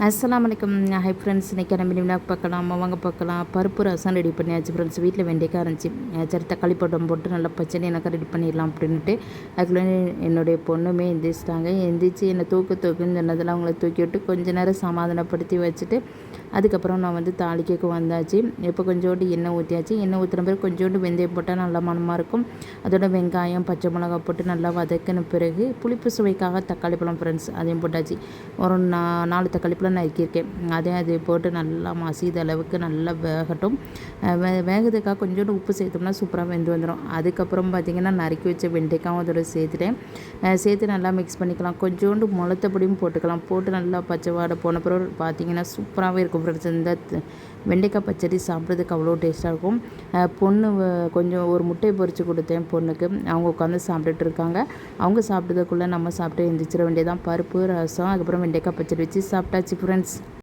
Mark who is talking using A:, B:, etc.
A: அஸ்ஸலாமு அலைக்கும். Hi friends, இன்றைக்கி நம்ம வினாக் பார்க்கலாம், வாங்க பார்க்கலாம். பருப்பு ரசம் ரெடி பண்ணியாச்சு ஃப்ரெண்ட்ஸ். வீட்டில் வெண்டைக்காய் இருந்துச்சு. சரி, தக்காளி பட்டம் போட்டு நல்லா பச்சடி எனக்கு ரெடி பண்ணிடலாம் அப்படின்ட்டு அதுக்குள்ளே என்னுடைய பொண்ணுமே எந்திரிச்சிட்டாங்க. எந்திரிச்சு என்னை தூக்குன்னு சொன்னதெல்லாம் அவங்கள தூக்கி விட்டு கொஞ்ச நேரம் சமாதானப்படுத்தி வச்சுட்டு அதுக்கப்புறம் நான் வந்து தாளிக்க வந்தாச்சு. இப்போ கொஞ்சோண்டு எண்ணெய் ஊற்றியாச்சு. எண்ணெய் ஊற்றுன பிறகு கொஞ்சோண்டு வெந்தயம் போட்டால் நல்லா மணமாக இருக்கும். அதோட வெங்காயம் பச்சை மிளகா போட்டு நல்லா வதக்கின பிறகு புளிப்பு சுவைக்காக தக்காளி பழம் ஃப்ரெண்ட்ஸ் அதையும் போட்டாச்சு. ஒரு 4 தக்காளி பழம் நறுக்கியிருக்கேன். அதை போட்டு நல்லா மசித அளவுக்கு நல்லா வேகட்டும். வேகத்துக்காக கொஞ்சோண்டு உப்பு சேர்த்தோம்னா சூப்பராக வெந்து வந்துடும். அதுக்கப்புறம் பார்த்திங்கன்னா நறுக்கி வச்ச வெண்டைக்காயும் அதோட சேர்த்துட்டேன். சேர்த்து நல்லா மிக்ஸ் பண்ணிக்கலாம். கொஞ்சோண்டு முளத்தப்பொடியும் போட்டுக்கலாம். போட்டு நல்லா பச்சை வாடை போன பிறகு பார்த்திங்கன்னா சூப்பராகவே இருக்கும் ஃப்ரெண்ட்ஸ். இந்த வெண்டைக்காய் பச்சடி சாப்பிட்றதுக்கு அவ்வளோ டேஸ்ட்டாக இருக்கும். பொண்ணு கொஞ்சம் ஒரு முட்டையை பொரித்து கொடுத்தேன் பொண்ணுக்கு. அவங்க உட்காந்து சாப்பிட்டுட்டு இருக்காங்க. அவங்க சாப்பிட்டதுக்குள்ளே நம்ம சாப்பிட்டு எழுந்திரிச்சிட வேண்டியதான். பருப்பு ரசம் அதுக்கப்புறம் வெண்டைக்காய் பச்சடி வச்சு சாப்பிட்டாச்சு ஃப்ரெண்ட்ஸ்.